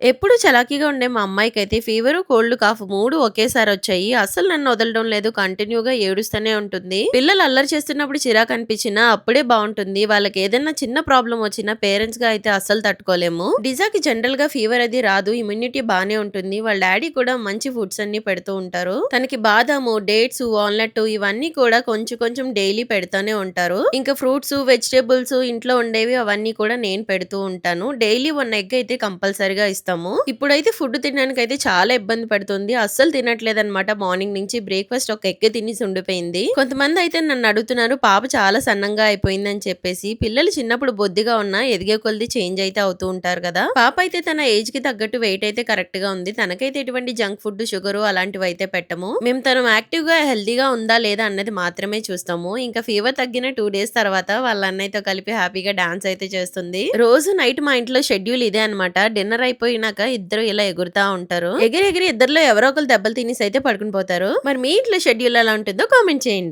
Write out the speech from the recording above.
ఎప్పుడు చలాకీగా ఉండే మా అమ్మాయికైతే ఫీవరు, కోల్డ్, కాఫ్ 3 ఒకేసారొచ్చాయి. అస్సలు నన్ను వదలడం లేదు. కంటిన్యూగా ఏడుస్తూనే ఉంటుంది. పిల్లలు అల్లరి చేస్తున్నప్పుడు చిరాకనిపించినా అప్పుడే బావుంటుంది. వాళ్ళకేదన్నా చిన్న ప్రాబ్లమ్ వచ్చినా పేరెంట్స్‌గా అయితే అస్సలు తట్టుకోలేము. డిజాకి జనరల్‌గా ఫీవర్ అది రాదు. ఇమ్యూనిటీ బానే ఉంటుంది. వాళ్ళ డ్యాడీ కూడా మంచి ఫుడ్స్ అన్నీ పెడుతూ ఉంటారు. తనకి బాదాము, డేట్స్, వాల్‌నట్ ఇవన్నీ కూడా కొంచెం కొంచెం డైలీ పెడతానే ఉంటారు. ఇంకా ఫ్రూట్స్, వెజిటబుల్స్ ఇంట్లో ఉండేవి అవన్నీ కూడా నేను పెడుతూ ఉంటాను. డైలీ 1 ఎగ్ అయితే కంపల్సరీగా ఇస్తాము. ఇప్పుడైతే ఫుడ్ తినడానికైతే చాలా ఇబ్బంది పడుతుంది. అస్సలు తినట్లేదనమాట. మార్నింగ్ నుంచి బ్రేక్‌ఫాస్ట్ ఒక ఎగ్ తినేసి ఉండిపోయింది. కొంతమంది అయితే నన్ను అడుగుతున్నారు పాప చాలా సన్నంగా అయిపోయిందని చెప్పేసి. పిల్లలు చిన్నప్పుడు బొద్దుగా ఉన్నా ఎదిగే కొద్దీ చేంజ్ అయితే అవుతూ ఉంటారు కదా! పాప అయితే తన ఏజ్‌కి తగ్గట్టు వెయిట్ అయితే కరెక్ట్‌గా ఉంది. తనకైతే ఎటువంటి జంక్ ఫుడ్, షుగరు అలాంటివైతే పెట్టము. మేము తను యాక్టివ్‌గా, హెల్తీగా ఉందా లేదా అన్నది మాత్రమే చూస్తాము. ఇంకా ఫీవర్ తగ్గిన 2 డేస్ తర్వాత వాళ్ళ అన్నయ్యతో కలిపి హ్యాపీగా డాన్స్ అయితే చేస్తుంది. రోజు నైట్ మా ఇంట్లో షెడ్యూల్ ఇదే అనమాట. డిన్నర్ అయిపోయినాక ఇద్దరు ఇలా ఎగురుతా ఉంటారు. ఎగిరి ఎగిరి ఇద్దరిలో ఎవరో ఒకళ్ళు దెబ్బలు తినేసి అయితే పడుకుని పోతారు. మరి మీ ఇంట్లో షెడ్యూల్ ఎలా ఉంటుందో కామెంట్ చేయండి.